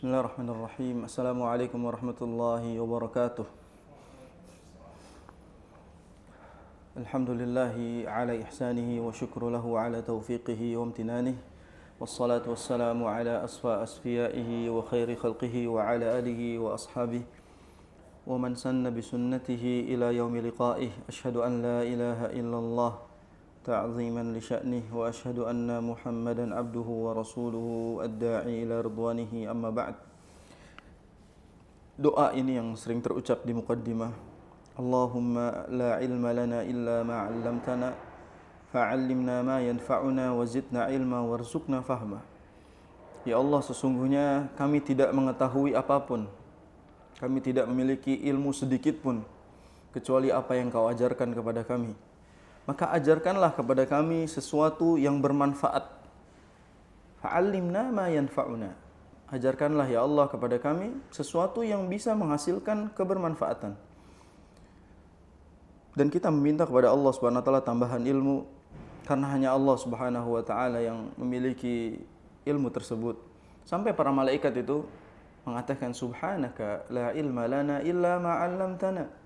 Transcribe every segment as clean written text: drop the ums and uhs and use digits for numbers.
Bismillahirrahmanirrahim. Assalamualaikum warahmatullahi wabarakatuh. Alhamdulillahi ala ihsanihi wa syukru lahu ala taufiqihi wa amtinanihi. Wassalatu wassalamu ala asfiyaihi wa khairi khalqihi wa ala alihi wa ashabihi wa man sanna bisunnatihi ila yaumi liqa'ih. Ashhadu an la ilaha illallah ta'ziman li sya'nih wa ashhadu anna Muhammadan abduhu wa rasuluhu ad-da'i ila ridwanihi, amma ba'd. Doa ini yang sering terucap di muqaddimah. Allahumma la ilma lana illa ma 'allamtana fa'allimna ma yanfa'una wa zidna ilma warzuqna fahma. Ya Allah, sesungguhnya kami tidak mengetahui apapun, kami tidak memiliki ilmu sedikit pun kecuali apa yang Kau ajarkan kepada kami. Maka ajarkanlah kepada kami sesuatu yang bermanfaat. Fa'allimna ma yanfa'una. Ajarkanlah ya Allah kepada kami sesuatu yang bisa menghasilkan kebermanfaatan. Dan kita meminta kepada Allah Subhanahu wa taala tambahan ilmu, karena hanya Allah Subhanahu wa taala yang memiliki ilmu tersebut. Sampai para malaikat itu mengatakan, subhanaka la ilma lana illa ma 'allamtana.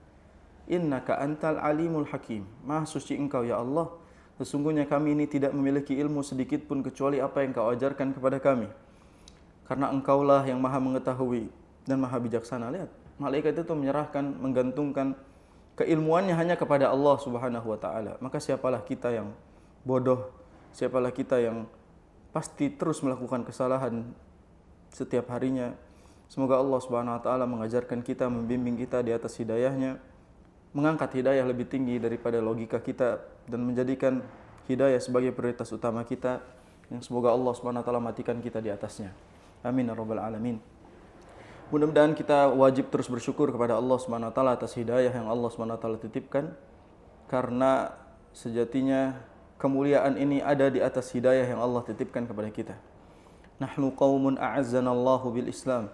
Innaka antal alimul hakim. Maha suci Engkau ya Allah, sesungguhnya kami ini tidak memiliki ilmu sedikit pun kecuali apa yang Kau ajarkan kepada kami. Karena Engkaulah yang maha mengetahui dan maha bijaksana. Lihat, malaikat itu menyerahkan, menggantungkan keilmuannya hanya kepada Allah Subhanahu wa taala. Maka siapalah kita yang bodoh, siapalah kita yang pasti terus melakukan kesalahan setiap harinya. Semoga Allah Subhanahu wa taala mengajarkan kita, membimbing kita di atas hidayahnya, mengangkat hidayah lebih tinggi daripada logika kita, dan menjadikan hidayah sebagai prioritas utama kita, yang semoga Allah Subhanahu wa taala matikan kita di atasnya. Amin ya rabbal alamin. Mudah-mudahan kita wajib terus bersyukur kepada Allah Subhanahu wa taala atas hidayah yang Allah Subhanahu wa taala titipkan, karena sejatinya kemuliaan ini ada di atas hidayah yang Allah titipkan kepada kita. Nahnu qaumun a'azzanallahu bil Islam.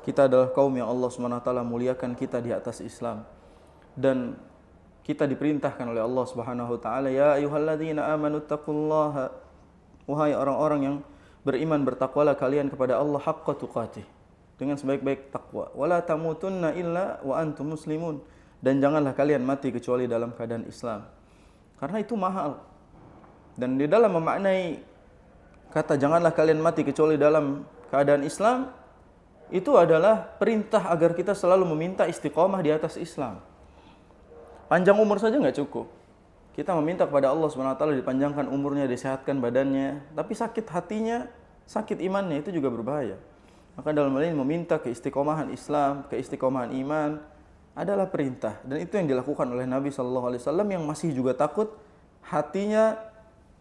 Kita adalah kaum yang Allah Subhanahu wa taala muliakan kita di atas Islam. Dan kita diperintahkan oleh Allah Subhanahu wa taala, ya ayyuhalladzina amanu taqullaha, wahai orang-orang yang beriman, bertakwalah kalian kepada Allah haqqa tuqatih, dengan sebaik-baik takwa. Wala tamutunna illa wa antum muslimun, dan janganlah kalian mati kecuali dalam keadaan Islam. Karena itu mahal. Dan di dalam memaknai kata janganlah kalian mati kecuali dalam keadaan Islam, itu adalah perintah agar kita selalu meminta istiqomah di atas Islam. Panjang umur saja nggak cukup. Kita meminta kepada Allah Subhanahu wa taala dipanjangkan umurnya, disehatkan badannya, tapi sakit hatinya, sakit imannya, itu juga berbahaya. Maka dalam hal ini meminta keistiqomahan Islam, keistiqomahan iman adalah perintah, dan itu yang dilakukan oleh Nabi sallallahu alaihi wasallam yang masih juga takut hatinya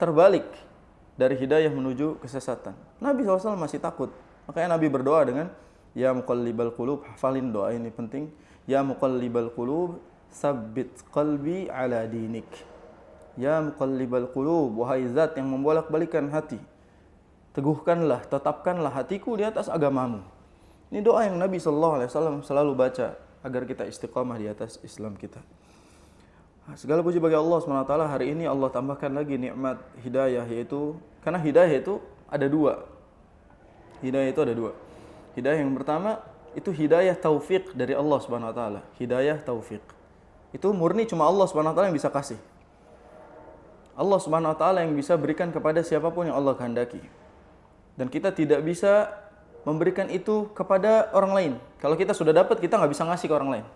terbalik dari hidayah menuju kesesatan. Nabi SAW masih takut. Makanya Nabi berdoa dengan ya muqallibal qulub, hafalin doa ini penting. Ya muqallibal qulub, sabbit qalbi ala dinik. Ya muqallibal qulub, wahai zat yang membolak-balikan hati, teguhkanlah, tetapkanlah hatiku di atas agamamu. Ini doa yang Nabi SAW selalu baca agar kita istiqamah di atas Islam kita. Segala puji bagi Allah SWT. Hari ini Allah tambahkan lagi nikmat hidayah, yaitu karena hidayah itu ada dua. Hidayah itu ada dua. Hidayah yang pertama itu hidayah taufik dari Allah SWT. Hidayah taufik itu murni cuma Allah Subhanahu wa taala yang bisa kasih. Allah Subhanahu wa taala yang bisa berikan kepada siapapun yang Allah kehendaki. Dan kita tidak bisa memberikan itu kepada orang lain. Kalau kita sudah dapat, kita nggak bisa ngasih ke orang lain.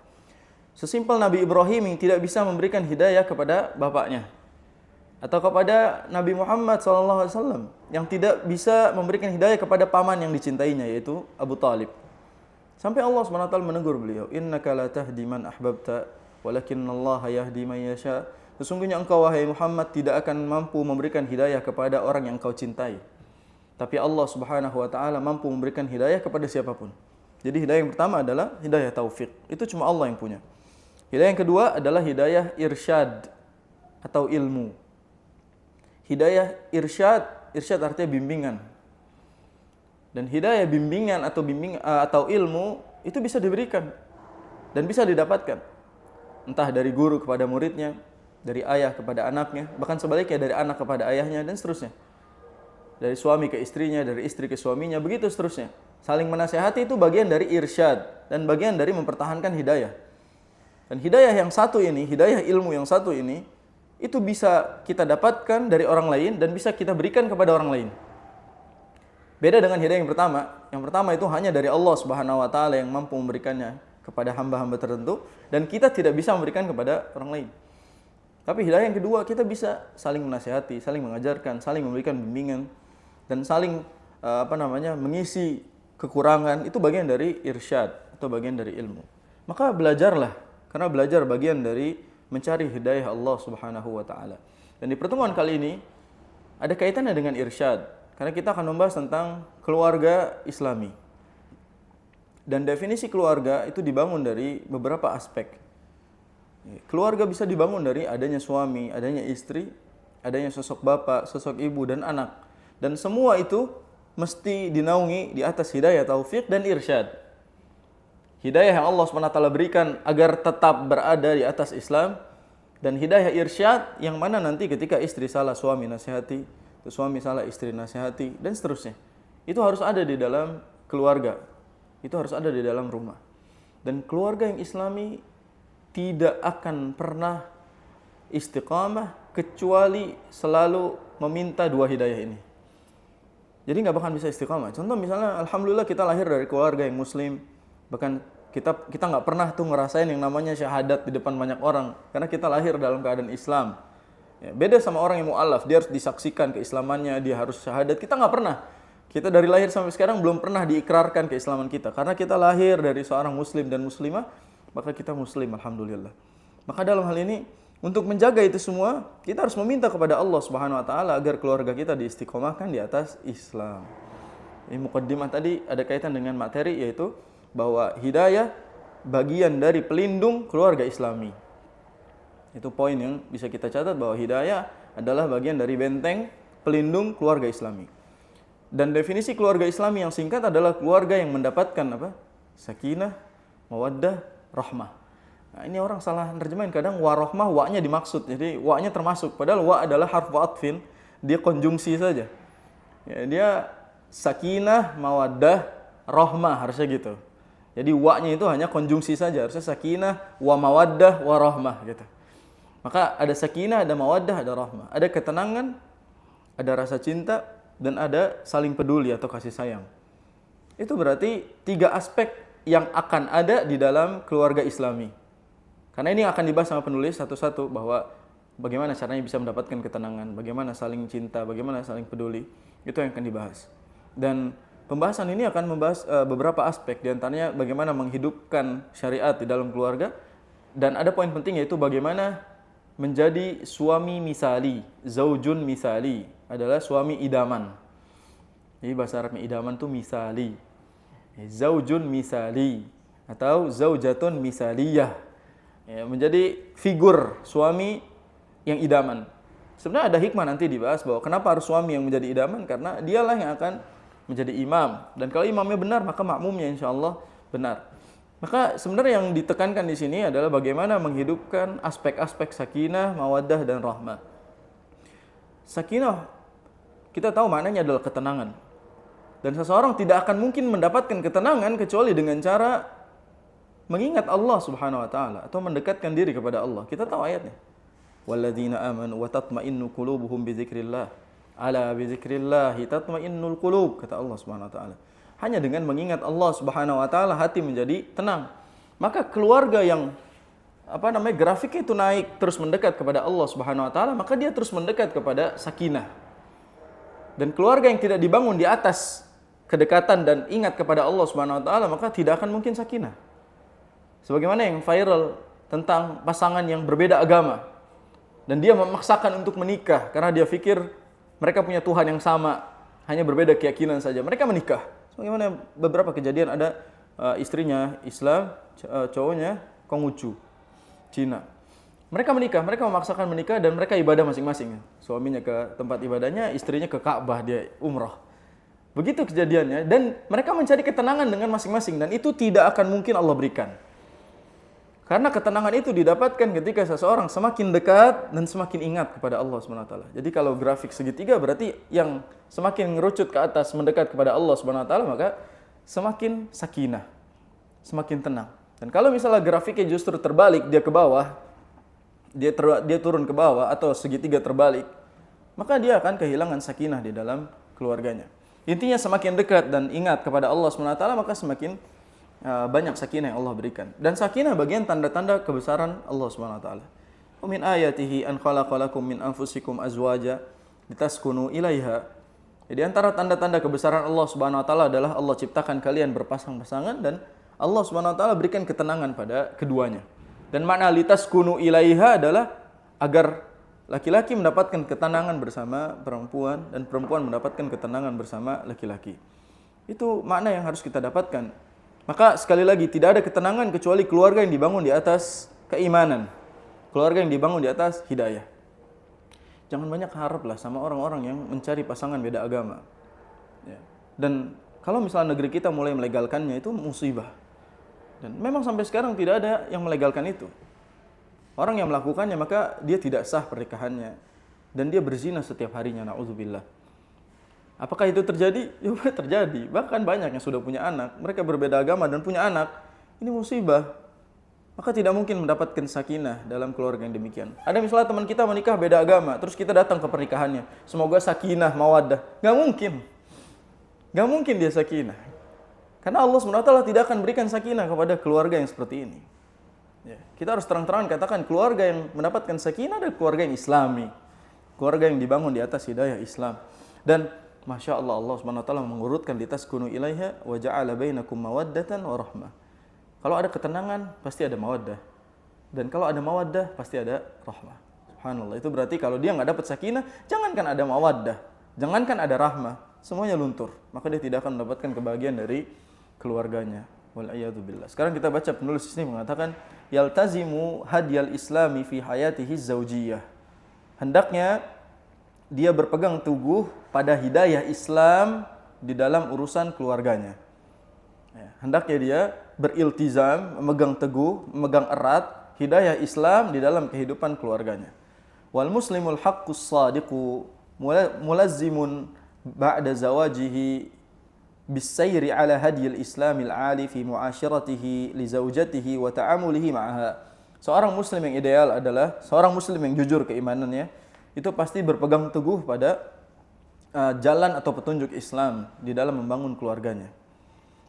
Sesimpel Nabi Ibrahim yang tidak bisa memberikan hidayah kepada bapaknya, atau kepada Nabi Muhammad SAW yang tidak bisa memberikan hidayah kepada paman yang dicintainya, yaitu Abu Talib. Sampai Allah Subhanahu wa taala menegur beliau, innaka la tahdi man ahbabta walakinnallaha yahdi man yasha. Sesungguhnya engkau wahai Muhammad tidak akan mampu memberikan hidayah kepada orang yang engkau cintai, tapi Allah Subhanahu wa taala mampu memberikan hidayah kepada siapapun. Jadi hidayah yang pertama adalah hidayah taufik. Itu cuma Allah yang punya. Hidayah yang kedua adalah hidayah irsyad atau ilmu. Hidayah irsyad, irsyad artinya bimbingan. Dan hidayah bimbingan atau ilmu itu bisa diberikan dan bisa didapatkan. Entah dari guru kepada muridnya, dari ayah kepada anaknya, bahkan sebaliknya dari anak kepada ayahnya, dan seterusnya. Dari suami ke istrinya, dari istri ke suaminya, begitu seterusnya. Saling menasihati itu bagian dari irsyad dan bagian dari mempertahankan hidayah. Dan hidayah yang satu ini, hidayah ilmu yang satu ini, itu bisa kita dapatkan dari orang lain dan bisa kita berikan kepada orang lain. Beda dengan hidayah yang pertama. Yang pertama itu hanya dari Allah Subhanahu wa taala yang mampu memberikannya kepada hamba-hamba tertentu dan kita tidak bisa memberikan kepada orang lain. Tapi hidayah yang kedua, kita bisa saling menasihati, saling mengajarkan, saling memberikan bimbingan dan saling mengisi kekurangan. Itu bagian dari irsyad atau bagian dari ilmu. Maka belajarlah, karena belajar bagian dari mencari hidayah Allah Subhanahu wa taala. Dan di pertemuan kali ini ada kaitannya dengan irsyad, karena kita akan membahas tentang keluarga Islami. Dan definisi keluarga itu dibangun dari beberapa aspek. Keluarga bisa dibangun dari adanya suami, adanya istri, adanya sosok bapak, sosok ibu, dan anak. Dan semua itu mesti dinaungi di atas hidayah taufik dan irsyad. Hidayah yang Allah SWT berikan agar tetap berada di atas Islam, dan hidayah irsyad yang mana nanti ketika istri salah suami nasihati, suami salah istri nasihati, dan seterusnya. Itu harus ada di dalam keluarga. Itu harus ada di dalam rumah. Dan keluarga yang Islami tidak akan pernah istiqamah kecuali selalu meminta dua hidayah ini. Jadi nggak bakal bisa istiqamah. Contoh misalnya, alhamdulillah kita lahir dari keluarga yang muslim, bahkan kita nggak pernah tuh ngerasain yang namanya syahadat di depan banyak orang, karena kita lahir dalam keadaan Islam. Ya, beda sama orang yang mu'alaf, dia harus disaksikan keislamannya, dia harus syahadat. Kita nggak pernah. Kita dari lahir sampai sekarang belum pernah diikrarkan keislaman kita, karena kita lahir dari seorang muslim dan muslimah, maka kita muslim, alhamdulillah. Maka dalam hal ini, untuk menjaga itu semua, kita harus meminta kepada Allah Subhanahu wa taala agar keluarga kita diistiqomahkan di atas Islam. Ini mukaddimah tadi ada kaitan dengan materi, yaitu bahwa hidayah bagian dari pelindung keluarga Islami. Itu poin yang bisa kita catat, bahwa hidayah adalah bagian dari benteng pelindung keluarga Islami. Dan definisi keluarga Islami yang singkat adalah keluarga yang mendapatkan sakinah, mawaddah, rahmah. Nah, ini orang salah nerjemahin, kadang warohmah, wa-nya dimaksud. Jadi wa-nya termasuk, padahal wa adalah harfu atfin, dia konjungsi saja. Ya, dia sakinah, mawaddah, rahmah, harusnya gitu. Jadi wa-nya itu hanya konjungsi saja, harusnya sakinah, wa mawaddah, wa rahmah gitu. Maka ada sakinah, ada mawaddah, ada rahmah. Ada ketenangan, ada rasa cinta, dan ada saling peduli atau kasih sayang. Itu berarti 3 aspek yang akan ada di dalam keluarga Islami. Karena ini akan dibahas sama penulis satu-satu, bahwa bagaimana caranya bisa mendapatkan ketenangan, bagaimana saling cinta, bagaimana saling peduli, itu yang akan dibahas. Dan pembahasan ini akan membahas beberapa aspek, diantaranya bagaimana menghidupkan syariat di dalam keluarga, dan ada poin penting yaitu bagaimana menjadi suami misali, zaujun misali, adalah suami idaman. Jadi bahasa Arabnya idaman itu misali. Zaujun misali atau zaujatun misaliyah. Ya, menjadi figur suami yang idaman. Sebenarnya ada hikmah nanti dibahas bahwa kenapa harus suami yang menjadi idaman, karena dialah yang akan menjadi imam. Dan kalau imamnya benar, maka makmumnya insyaallah benar. Maka sebenarnya yang ditekankan di sini adalah bagaimana menghidupkan aspek-aspek sakinah, mawaddah, dan rahmah. Sakinah, kita tahu maknanya adalah ketenangan. Dan seseorang tidak akan mungkin mendapatkan ketenangan kecuali dengan cara mengingat Allah Subhanahu wa taala atau mendekatkan diri kepada Allah. Kita tahu ayatnya. Walladzina amanu wa tatma'innu qulubuhum bi dzikrillah. Ala bi dzikrillah tatma'innul qulub, kata Allah Subhanahu wa taala. Hanya dengan mengingat Allah Subhanahu wa taala hati menjadi tenang. Maka keluarga yang grafiknya itu naik, terus mendekat kepada Allah Subhanahu wa taala, maka dia terus mendekat kepada sakinah. Dan keluarga yang tidak dibangun di atas kedekatan dan ingat kepada Allah Subhanahu wa taala, maka tidak akan mungkin sakinah. Sebagaimana yang viral tentang pasangan yang berbeda agama dan dia memaksakan untuk menikah karena dia pikir mereka punya Tuhan yang sama, hanya berbeda keyakinan saja. Mereka menikah. Sebagaimana beberapa kejadian, ada istrinya Islam, cowoknya Konghucu, Cina. Mereka menikah, mereka memaksakan menikah dan mereka ibadah masing-masing. Suaminya ke tempat ibadahnya, istrinya ke Ka'bah, dia umrah. Begitu kejadiannya, dan mereka mencari ketenangan dengan masing-masing, dan itu tidak akan mungkin Allah berikan. Karena ketenangan itu didapatkan ketika seseorang semakin dekat dan semakin ingat kepada Allah SWT. Jadi kalau grafik segitiga berarti yang semakin ngerucut ke atas mendekat kepada Allah SWT, maka semakin sakinah, semakin tenang. Dan kalau misalnya grafiknya justru terbalik, dia ke bawah, dia turun ke bawah atau segitiga terbalik, maka dia akan kehilangan sakinah di dalam keluarganya. Intinya semakin dekat dan ingat kepada Allah SWT, maka semakin banyak sakinah yang Allah berikan. Dan sakinah bagian tanda-tanda kebesaran Allah SWT. Wa min ayatihi an khalaqalakum min anfusikum azwaja litaskunu ilaiha. Jadi antara tanda-tanda kebesaran Allah SWT adalah Allah ciptakan kalian berpasang-pasangan dan Allah SWT berikan ketenangan pada keduanya. Dan makna litaskunu ilaiha adalah agar laki-laki mendapatkan ketenangan bersama perempuan dan perempuan mendapatkan ketenangan bersama laki-laki. Itu makna yang harus kita dapatkan. Maka sekali lagi tidak ada ketenangan kecuali keluarga yang dibangun di atas keimanan. Keluarga yang dibangun di atas hidayah. Jangan banyak harap lah sama orang-orang yang mencari pasangan beda agama. Ya. Dan kalau misalnya negeri kita mulai melegalkannya itu musibah. Dan memang sampai sekarang tidak ada yang melegalkan itu. Orang yang melakukannya maka dia tidak sah pernikahannya. Dan dia berzina setiap harinya, na'udzubillah. Apakah itu terjadi? Ya terjadi. Bahkan banyak yang sudah punya anak. Mereka berbeda agama dan punya anak. Ini musibah. Maka tidak mungkin mendapatkan sakinah dalam keluarga yang demikian. Ada misalnya teman kita menikah beda agama. Terus kita datang ke pernikahannya. Semoga sakinah, mawaddah. Gak mungkin. Gak mungkin dia sakinah. Karena Allah SWT tidak akan berikan sakinah kepada keluarga yang seperti ini. Ya, kita harus terang-terangan katakan keluarga yang mendapatkan sakinah adalah keluarga yang islami. Keluarga yang dibangun di atas hidayah Islam. Dan Masya Allah, Allah SWT mengurutkan litaskunu ilaiha wa ja'ala bainakum mawaddatan wa rahmah. Kalau ada ketenangan, pasti ada mawaddah. Dan kalau ada mawaddah, pasti ada rahmah. Subhanallah. Itu berarti kalau dia nggak dapat sakinah, jangankan ada mawaddah, jangankan ada rahmah, semuanya luntur. Maka dia tidak akan mendapatkan kebahagiaan dari keluarganya. Wal'iyadzubillah. Sekarang kita baca penulis ini mengatakan yaltazimu hadiyal islami fi hayatihi zaujiyah. Hendaknya dia berpegang teguh pada hidayah Islam di dalam urusan keluarganya. Ya, hendaknya dia beriltizam, memegang teguh, memegang erat hidayah Islam di dalam kehidupan keluarganya. Wal muslimul haqqus sadiqu mulazzimun ba'da zawajihi bisayri ala hadiyil islamil ali fi muasyaratihi li zaujatihi wa ta'amulihi ma'aha. Seorang muslim yang ideal adalah seorang muslim yang jujur keimanannya, itu pasti berpegang teguh pada jalan atau petunjuk Islam di dalam membangun keluarganya.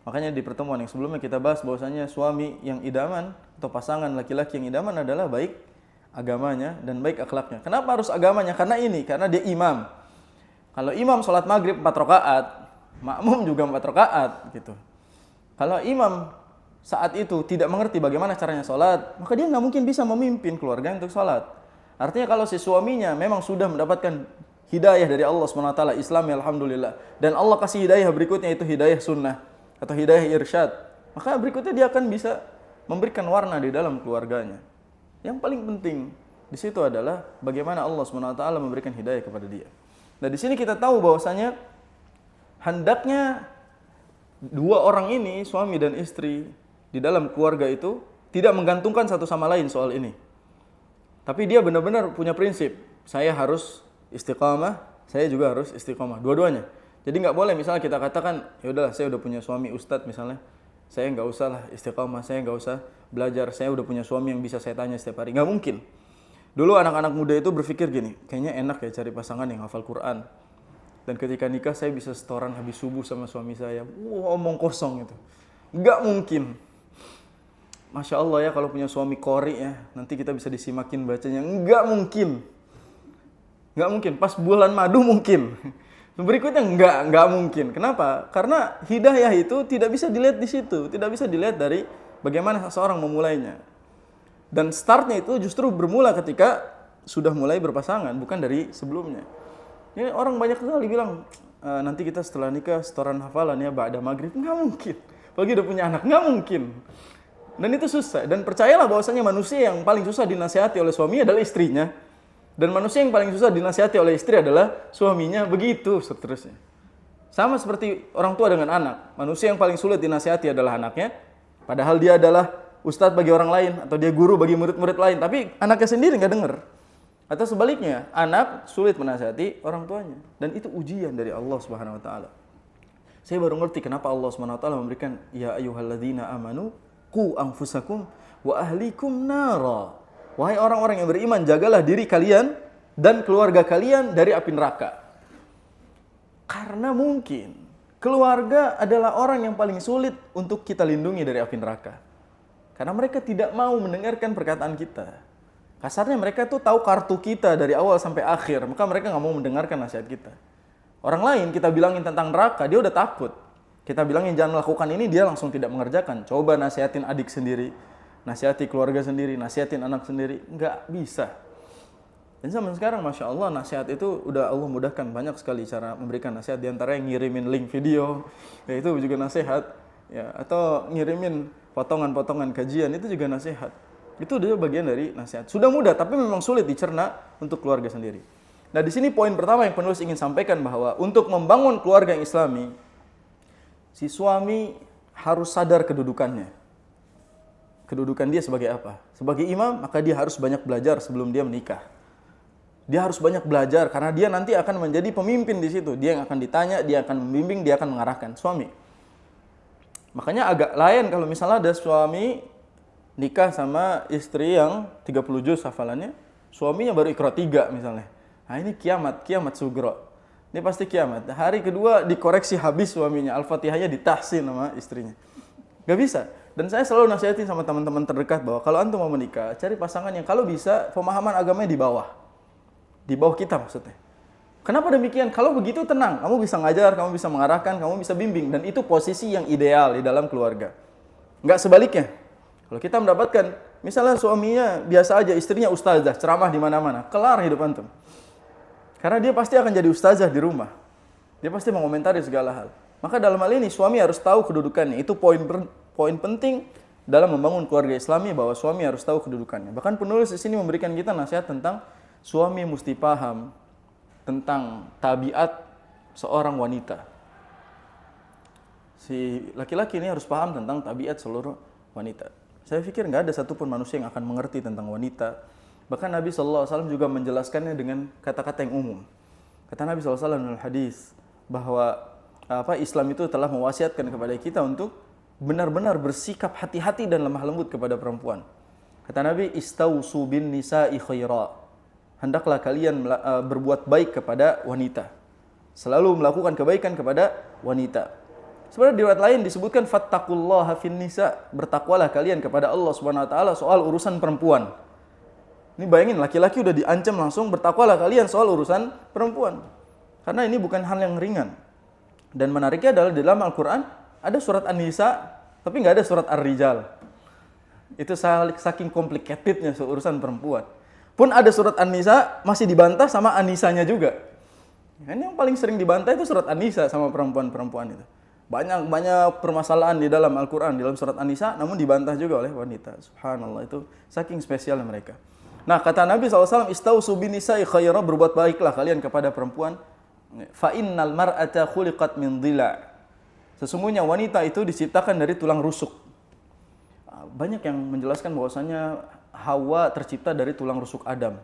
Makanya di pertemuan yang sebelumnya kita bahas bahwasanya suami yang idaman atau pasangan laki-laki yang idaman adalah baik agamanya dan baik akhlaknya. Kenapa harus agamanya? Karena dia imam. Kalau imam sholat maghrib 4 rakaat, makmum juga 4 rakaat gitu. Kalau imam saat itu tidak mengerti bagaimana caranya sholat, maka dia nggak mungkin bisa memimpin keluarga untuk sholat. Artinya kalau si suaminya memang sudah mendapatkan hidayah dari Allah SWT, Islam ya alhamdulillah, dan Allah kasih hidayah berikutnya itu hidayah sunnah atau hidayah irsyad, maka berikutnya dia akan bisa memberikan warna di dalam keluarganya. Yang paling penting di situ adalah bagaimana Allah SWT memberikan hidayah kepada dia. Nah di sini kita tahu bahwasanya hendaknya dua orang ini, suami dan istri, di dalam keluarga itu tidak menggantungkan satu sama lain soal ini. Tapi dia benar-benar punya prinsip, saya harus istiqamah, saya juga harus istiqamah, dua-duanya. Jadi nggak boleh misalnya kita katakan, ya udahlah saya udah punya suami ustadz misalnya, saya nggak usah lah istiqamah, saya nggak usah belajar, saya udah punya suami yang bisa saya tanya setiap hari. Nggak mungkin. Dulu anak-anak muda itu berpikir gini, kayaknya enak ya cari pasangan yang hafal Quran. Dan ketika nikah saya bisa setoran habis subuh sama suami saya. Omong kosong itu. Nggak mungkin. Masya Allah ya kalau punya suami qori ya, nanti kita bisa disimakin bacanya. Nggak mungkin. Nggak mungkin. Pas bulan madu mungkin. Berikutnya nggak mungkin. Kenapa? Karena hidayah itu tidak bisa dilihat di situ. Tidak bisa dilihat dari bagaimana seseorang memulainya. Dan startnya itu justru bermula ketika sudah mulai berpasangan, bukan dari sebelumnya. Ini orang banyak sekali bilang, nanti kita setelah nikah setoran hafalan ya ba'da maghrib. Nggak mungkin. Apalagi udah punya anak, nggak mungkin. Dan itu susah. Dan percayalah bahwasanya manusia yang paling susah dinasihati oleh suaminya adalah istrinya. Dan manusia yang paling susah dinasihati oleh istri adalah suaminya. Begitu seterusnya. Sama seperti orang tua dengan anak. Manusia yang paling sulit dinasihati adalah anaknya. Padahal dia adalah ustadz bagi orang lain. Atau dia guru bagi murid-murid lain. Tapi anaknya sendiri nggak dengar. Atau sebaliknya, anak sulit menasihati orang tuanya. Dan itu ujian dari Allah Subhanahu wa taala. Saya baru ngerti kenapa Allah SWT memberikan ya ayyuhalladzina amanu qu anfusakum wa ahlikum nara. Wahai orang-orang yang beriman, jagalah diri kalian dan keluarga kalian dari api neraka. Karena mungkin keluarga adalah orang yang paling sulit untuk kita lindungi dari api neraka. Karena mereka tidak mau mendengarkan perkataan kita. Kasarnya mereka tuh tahu kartu kita dari awal sampai akhir, maka mereka nggak mau mendengarkan nasihat kita. Orang lain kita bilangin tentang neraka, dia udah takut. Kita bilangin jangan melakukan ini, dia langsung tidak mengerjakan. Coba nasihatin adik sendiri, nasihati keluarga sendiri, nasihatin anak sendiri, nggak bisa. Dan zaman sekarang, Masya Allah, nasihat itu udah Allah mudahkan banyak sekali cara memberikan nasihat. Di antara yang ngirimin link video, ya itu juga nasihat. Ya, atau ngirimin potongan-potongan kajian, itu juga nasihat. Itu dia bagian dari nasihat. Sudah mudah, tapi memang sulit dicerna untuk keluarga sendiri. Nah, di sini poin pertama yang penulis ingin sampaikan bahwa untuk membangun keluarga yang Islami, si suami harus sadar kedudukannya. Kedudukan dia sebagai apa? Sebagai imam, maka dia harus banyak belajar sebelum dia menikah. Dia harus banyak belajar karena dia nanti akan menjadi pemimpin di situ. Dia yang akan ditanya, dia akan membimbing, dia akan mengarahkan. Suami. Makanya agak lain kalau misalnya ada suami nikah sama istri yang 30 juz hafalannya, suaminya baru Iqra 3 misalnya. Nah ini kiamat sugro. Ini pasti kiamat. Hari kedua dikoreksi habis suaminya, Al-Fatihahnya ditahsin sama istrinya. Gak bisa. Dan saya selalu nasihatin sama teman-teman terdekat bahwa kalau antum mau menikah, cari pasangan yang kalau bisa pemahaman agamanya di bawah. Di bawah kita maksudnya. Kenapa demikian? Kalau begitu tenang, kamu bisa ngajar, kamu bisa mengarahkan, kamu bisa bimbing. Dan itu posisi yang ideal di dalam keluarga. Nggak sebaliknya. Kalau kita mendapatkan, misalnya suaminya biasa aja, istrinya ustazah, ceramah di mana-mana, kelar hidup antum. Karena dia pasti akan jadi ustazah di rumah. Dia pasti mengomentari segala hal. Maka dalam hal ini suami harus tahu kedudukannya. Itu poin penting dalam membangun keluarga Islami, bahwa suami harus tahu kedudukannya. Bahkan penulis di sini memberikan kita nasihat tentang suami mesti paham tentang tabiat seorang wanita. Si laki-laki ini harus paham tentang tabiat seluruh wanita. Saya pikir nggak ada satupun manusia yang akan mengerti tentang wanita. Bahkan Nabi SAW juga menjelaskannya dengan kata-kata yang umum. Kata Nabi SAW dalam hadis bahwa Islam itu telah mewasiatkan kepada kita untuk benar-benar bersikap hati-hati dan lemah lembut kepada perempuan. Kata Nabi, istausu bin nisa'i khaira. Hendaklah kalian berbuat baik kepada wanita. Selalu melakukan kebaikan kepada wanita. Sebenarnya di riwayat lain disebutkan fattaqullaha fin nisa, bertakwalah kalian kepada Allah Subhanahu wa taala soal urusan perempuan. Ini bayangin, laki-laki udah diancam langsung, bertakwalah kalian soal urusan perempuan. Karena ini bukan hal yang ringan. Dan menariknya adalah di dalam Al-Quran ada surat An-Nisa, tapi nggak ada surat Ar-Rijal. Itu saking complicatednya urusan perempuan. Pun ada surat An-Nisa, masih dibantah sama An-Nisanya juga. Ini yang paling sering dibantah itu surat An-Nisa sama perempuan-perempuan itu. Banyak permasalahan di dalam Al-Quran, di dalam surat An-Nisa, namun dibantah juga oleh wanita. Subhanallah, itu saking spesialnya mereka. Nah, kata Nabi SAW, istausu bin nisa'i khaira, berbuat baiklah kalian kepada perempuan. Fa innal mar'ata khuliqat min dhila. Sesungguhnya wanita itu diciptakan dari tulang rusuk. Banyak yang menjelaskan bahwasanya Hawa tercipta dari tulang rusuk Adam.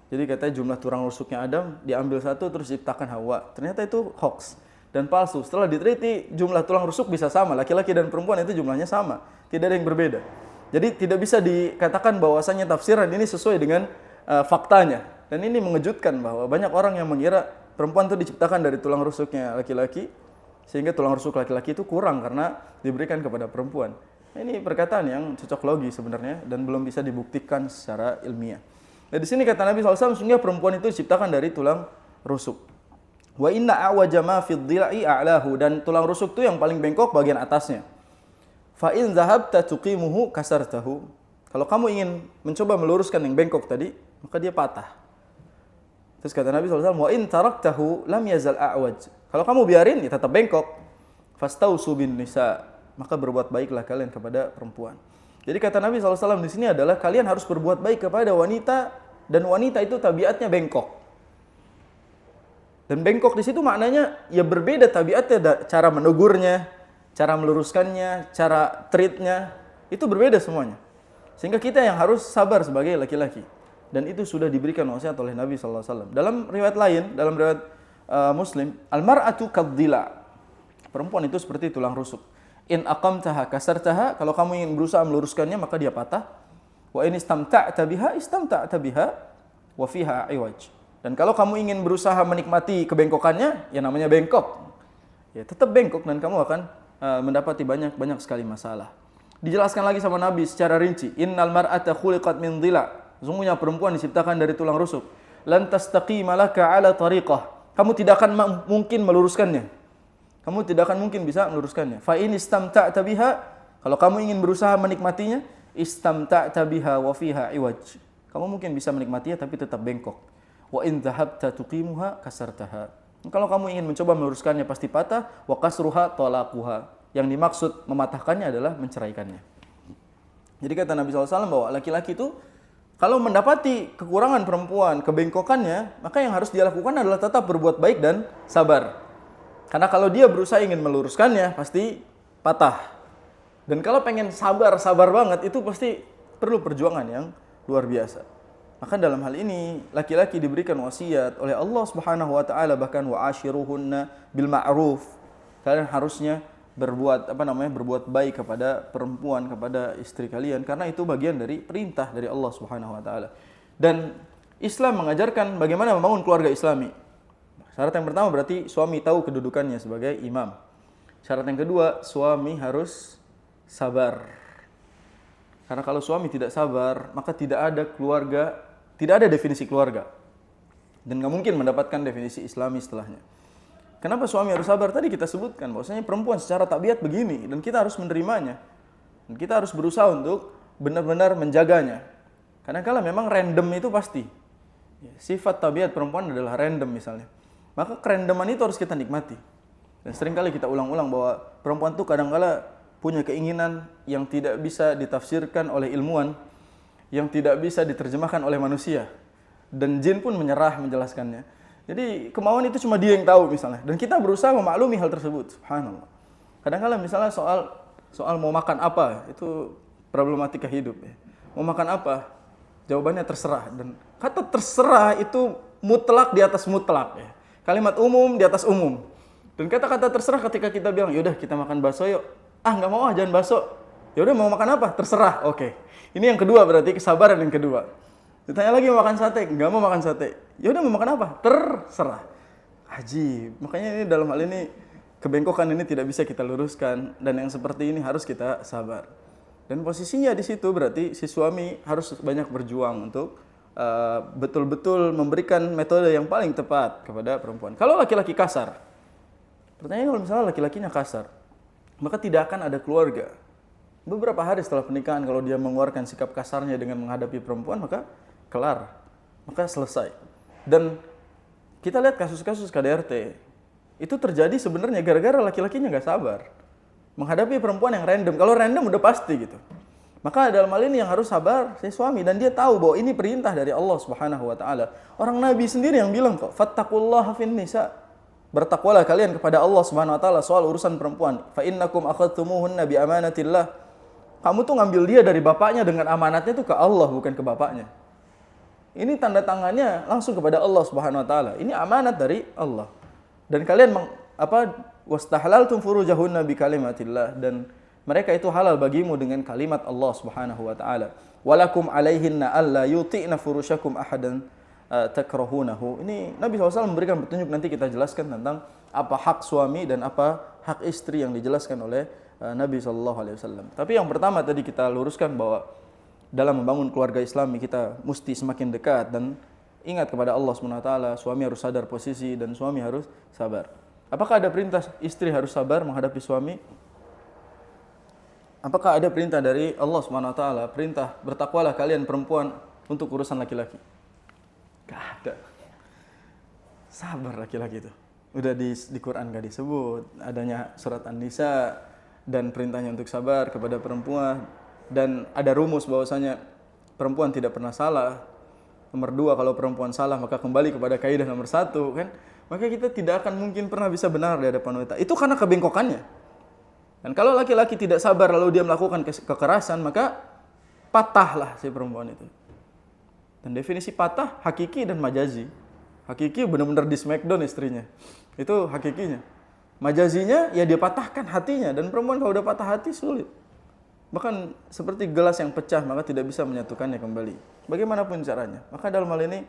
Jadi katanya jumlah tulang rusuknya Adam diambil satu terus diciptakan Hawa. Ternyata itu hoax dan palsu. Setelah diteliti, jumlah tulang rusuk bisa sama, laki-laki dan perempuan itu jumlahnya sama, tidak ada yang berbeda. Jadi tidak bisa dikatakan bahwasanya tafsiran ini sesuai dengan faktanya. Dan ini mengejutkan bahwa banyak orang yang mengira perempuan itu diciptakan dari tulang rusuknya laki-laki, sehingga tulang rusuk laki-laki itu kurang karena diberikan kepada perempuan. Ini perkataan yang cocok logi sebenarnya dan belum bisa dibuktikan secara ilmiah. Nah, di sini kata Nabi SAW, sesungguhnya perempuan itu diciptakan dari tulang rusuk. Wa inna a'waja ma fid dhila'i a'lahu, dan tulang rusuk itu yang paling bengkok bagian atasnya. Fa in dhahabta tuqimuhu kasartahu. Kalau kamu ingin mencoba meluruskan yang bengkok tadi, maka dia patah. Terus kata Nabi SAW, wa in taraktahu lam yazal a'waj. Kalau kamu biarin, ya tetap bengkok. Fastausu bin nisa, maka berbuat baiklah kalian kepada perempuan. Jadi kata Nabi SAW di sini adalah kalian harus berbuat baik kepada wanita, dan wanita itu tabiatnya bengkok. Dan bengkok di situ maknanya ya berbeda tabiatnya, cara menegurnya, cara meluruskannya, cara treatnya, itu berbeda semuanya. Sehingga kita yang harus sabar sebagai laki-laki. Dan itu sudah diberikan wasiat oleh Nabi SAW. Dalam riwayat lain, dalam riwayat Muslim, al-mar'atu kadhila. Perempuan itu seperti tulang rusuk. In aqamtaha kasartaha, kalau kamu ingin berusaha meluruskannya maka dia patah. Wa in istamta'ta biha wa fiha iwaj. Dan kalau kamu ingin berusaha menikmati kebengkokannya, ya namanya bengkok. Ya tetap bengkok dan kamu akan mendapati banyak sekali masalah. Dijelaskan lagi sama Nabi secara rinci, innal mar'ata khuliqat min dhila. Sesungguhnya perempuan diciptakan dari tulang rusuk. Lan tastaqima laka ala tariqah. Kamu tidak akan mungkin meluruskannya. Kamu tidak akan mungkin bisa meluruskannya. Fa in istamta'ta biha, kalau kamu ingin berusaha menikmatinya, istamta'ta biha wa fiha iwaj. Kamu mungkin bisa menikmatinya tapi tetap bengkok. Wa in dhahabta tuqimuha kasartaha. Kalau kamu ingin mencoba meluruskannya pasti patah. Wa kasruha talaquha. Yang dimaksud mematahkannya adalah menceraikannya. Jadi kata Nabi SAW bahwa laki-laki itu kalau mendapati kekurangan perempuan, kebengkokannya, maka yang harus dia lakukan adalah tetap berbuat baik dan sabar. Karena kalau dia berusaha ingin meluruskannya, pasti patah. Dan kalau pengen sabar banget, itu pasti perlu perjuangan yang luar biasa. Maka dalam hal ini, laki-laki diberikan wasiat oleh Allah Subhanahu wa taala, bahkan wa ashiruhunna bil ma'ruf. Kalian harusnya berbuat baik kepada perempuan, kepada istri kalian, karena itu bagian dari perintah dari Allah Subhanahu wa taala. Dan Islam mengajarkan bagaimana membangun keluarga Islami. Syarat yang pertama berarti suami tahu kedudukannya sebagai imam. Syarat yang kedua, suami harus sabar. Karena kalau suami tidak sabar, maka tidak ada keluarga, tidak ada definisi keluarga. Dan nggak mungkin mendapatkan definisi Islami setelahnya. Kenapa suami harus sabar? Tadi kita sebutkan bahwasanya perempuan secara tabiat begini dan kita harus menerimanya. Dan kita harus berusaha untuk benar-benar menjaganya. Karena kalau memang random itu pasti. Sifat tabiat perempuan adalah random misalnya. Maka kerandoman itu harus kita nikmati. Dan seringkali kita ulang-ulang bahwa perempuan itu kadang-kala punya keinginan yang tidak bisa ditafsirkan oleh ilmuwan, yang tidak bisa diterjemahkan oleh manusia. Dan jin pun menyerah menjelaskannya. Jadi kemauan itu cuma dia yang tahu misalnya. Dan kita berusaha memaklumi hal tersebut. Subhanallah. Kadang-kala misalnya soal mau makan apa, itu problematika hidup. Ya. Mau makan apa? Jawabannya terserah. Dan kata terserah itu mutlak di atas mutlak. Ya. Kalimat umum di atas umum. Dan kata-kata terserah ketika kita bilang, yaudah kita makan bakso yuk. Ah nggak mau jangan bakso. Yaudah mau makan apa? Terserah. Oke. Ini yang kedua berarti kesabaran yang kedua. Ditanya lagi mau makan sate, nggak mau makan sate. Ya udah mau makan apa? Terserah. Ajib. Makanya ini dalam hal ini kebengkokan ini tidak bisa kita luruskan dan yang seperti ini harus kita sabar. Dan posisinya di situ berarti si suami harus banyak berjuang untuk betul-betul memberikan metode yang paling tepat kepada perempuan. Kalau laki-laki kasar, pertanyaan kalau misalnya laki-lakinya kasar, maka tidak akan ada keluarga. Beberapa hari setelah pernikahan kalau dia mengeluarkan sikap kasarnya dengan menghadapi perempuan, maka kelar, maka selesai. Dan kita lihat kasus-kasus KDRT, itu terjadi sebenarnya gara-gara laki-lakinya nggak sabar menghadapi perempuan yang random. Kalau random udah pasti gitu. Maka dalam hal ini yang harus sabar si suami, dan dia tahu bahwa ini perintah dari Allah Subhanahu wa taala. Orang Nabi sendiri yang bilang kok, fattaqullaha fin nisa. Bertakwalah kalian kepada Allah Subhanahu wa taala soal urusan perempuan. Fa innakum akhadtumuhunna bi amanatillah. Kamu tuh ngambil dia dari bapaknya dengan amanatnya tuh ke Allah, bukan ke bapaknya. Ini tanda tangannya langsung kepada Allah Subhanahu wa taala. Ini amanat dari Allah. Dan kalian wastahlaltum furujahunna bi kalimatillah, dan mereka itu halal bagimu dengan kalimat Allah Subhanahu wa taala. Walakum alaihinna alla yuti'na furushakum ahadan takrahunahu. Ini Nabi SAW memberikan petunjuk, nanti kita jelaskan tentang apa hak suami dan apa hak istri yang dijelaskan oleh Nabi SAW. Tapi yang pertama tadi kita luruskan bahwa dalam membangun keluarga Islami kita mesti semakin dekat dan ingat kepada Allah SWT. Suami harus sadar posisi dan suami harus sabar. Apakah ada perintah istri harus sabar menghadapi suami? Apakah ada perintah dari Allah SWT, perintah bertakwalah kalian perempuan untuk urusan laki-laki? Gak ada. Sabar laki-laki itu. Udah di Quran gak disebut. Adanya surat An-Nisa dan perintahnya untuk sabar kepada perempuan. Dan ada rumus bahwasanya perempuan tidak pernah salah. Nomor 2, kalau perempuan salah maka kembali kepada kaidah nomor 1, kan? Maka kita tidak akan mungkin pernah bisa benar di hadapan wanita. Itu karena kebengkokannya. Dan kalau laki-laki tidak sabar lalu dia melakukan kekerasan, maka patahlah si perempuan itu. Dan definisi patah hakiki dan majazi. Hakiki benar-benar di smackdown istrinya. Itu hakikinya. Majazinya ya dia patahkan hatinya, dan perempuan kalau udah patah hati sulit. Bahkan seperti gelas yang pecah maka tidak bisa menyatukannya kembali. Bagaimanapun caranya. Maka dalam hal ini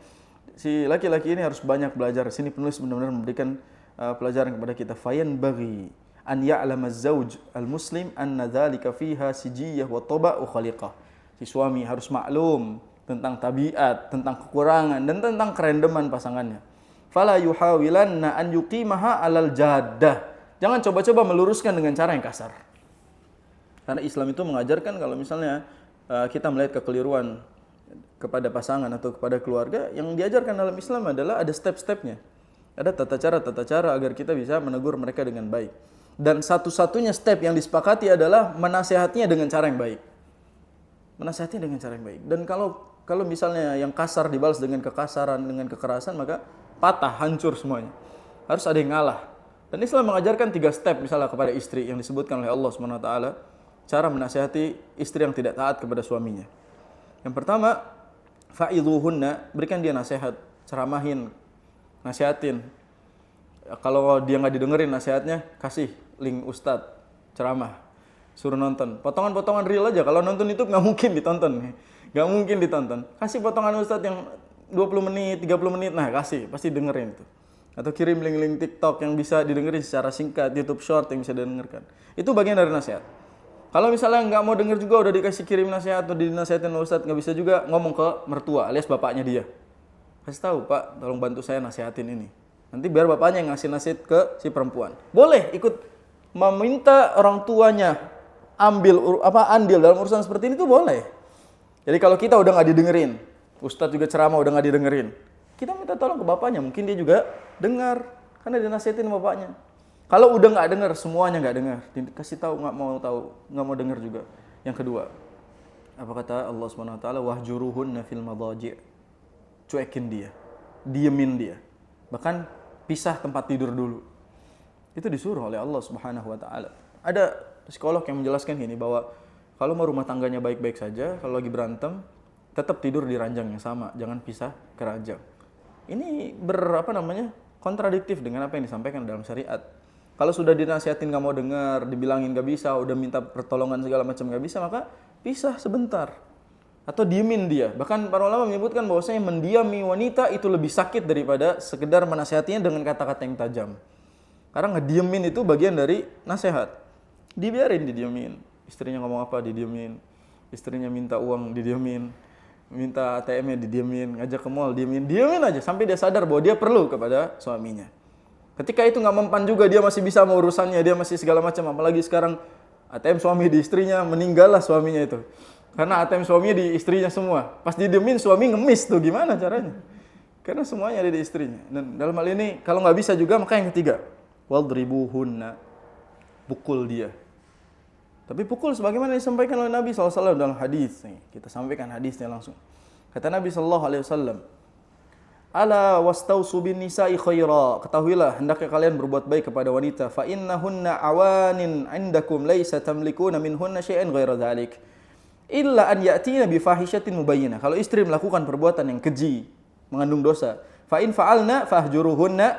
si laki-laki ini harus banyak belajar. Sini penulis benar-benar memberikan pelajaran kepada kita. Fayan bagi an ya'lama az-zawj al-muslim anna dzalika fiha sijiyah wa taba' wa khaliqah. Si suami harus maklum tentang tabiat, tentang kekurangan dan tentang kerendeman pasangannya. Fala yuhawilanna an yuqimaha 'alal jaddah. Jangan coba-coba meluruskan dengan cara yang kasar. Karena Islam itu mengajarkan kalau misalnya kita melihat kekeliruan kepada pasangan atau kepada keluarga, yang diajarkan dalam Islam adalah ada step-stepnya. Ada tata cara agar kita bisa menegur mereka dengan baik. Dan satu-satunya step yang disepakati adalah menasihatinya dengan cara yang baik. Menasihatinya dengan cara yang baik. Dan kalau misalnya yang kasar dibalas dengan kekasaran, dengan kekerasan, maka patah, hancur semuanya. Harus ada yang ngalah. Dan Islam mengajarkan 3 step misalnya kepada istri yang disebutkan oleh Allah SWT. Cara menasihati istri yang tidak taat kepada suaminya. Yang pertama, fa'idhuhunna, berikan dia nasihat, ceramahin, nasihatin. Kalau dia nggak didengerin nasihatnya, kasih link ustadz, ceramah, suruh nonton. Potongan-potongan reel aja, kalau nonton YouTube nggak mungkin ditonton. Nggak mungkin ditonton. Kasih potongan ustadz yang 20 menit, 30 menit, nah kasih, pasti dengerin itu. Atau kirim link-link TikTok yang bisa didengerin secara singkat, YouTube Short yang bisa didengarkan. Itu bagian dari nasihat. Kalau misalnya nggak mau denger juga, udah dikasih kirim nasihat atau dinasihatin oleh ustadz, nggak bisa juga, ngomong ke mertua alias bapaknya dia. Kasih tahu, Pak, tolong bantu saya nasihatin ini. Nanti biar bapaknya yang ngasih nasihat ke si perempuan. Boleh ikut meminta orang tuanya andil dalam urusan seperti ini tuh boleh. Jadi kalau kita udah nggak didengerin, ustadz juga ceramah udah nggak didengerin, kita minta tolong ke bapaknya, mungkin dia juga dengar karena dinasihatin bapaknya. Kalau udah nggak dengar, semuanya nggak dengar, dikasih tahu nggak mau dengar juga. Yang kedua, apa kata Allah SWT? Wahjuruhunna fil madaji'. Cuekin dia, diemin dia, bahkan pisah tempat tidur dulu. Itu disuruh oleh Allah SWT. Ada psikolog yang menjelaskan ini bahwa kalau mau rumah tangganya baik-baik saja, kalau lagi berantem tetap tidur di ranjang yang sama, jangan pisah ke ranjang. Ini kontradiktif dengan apa yang disampaikan dalam syariat. Kalau sudah dinasihatin nggak mau dengar, dibilangin nggak bisa, udah minta pertolongan segala macam nggak bisa, maka pisah sebentar atau diemin dia. Bahkan para ulama menyebutkan bahwasanya mendiami wanita itu lebih sakit daripada sekedar menasihatinya dengan kata-kata yang tajam. Karena ngediemin itu bagian dari nasihat. Dibiarin didiemin. Istrinya ngomong apa didiemin. Istrinya minta uang didiemin. Minta ATM-nya didiemin, ngajak ke mall diemin aja sampai dia sadar bahwa dia perlu kepada suaminya. Ketika itu nggak mempan juga, dia masih bisa mau urusannya, dia masih segala macam. Apalagi sekarang ATM suami di istrinya, meninggallah suaminya itu. Karena ATM suaminya di istrinya semua. Pas didiemin suami ngemis tuh, gimana caranya? Karena semuanya ada di istrinya. Dan dalam hal ini kalau nggak bisa juga, maka yang ketiga, wadribuhunna, pukul dia. Tapi pukul sebagaimana disampaikan oleh Nabi SAW dalam hadis. Kita sampaikan hadisnya langsung. Kata Nabi SAW, ala wastausu bin nisa'i khaira. Ketahuilah, hendaknya kalian berbuat baik kepada wanita. Fa innahunna awanin indakum laisa tamlikuna minhunna syai'an ghaira dzalik. Illa an ya'tina bi fahishatin mubayyinah. Kalau istri melakukan perbuatan yang keji, mengandung dosa, fa in fa'alna fahjuruhunna,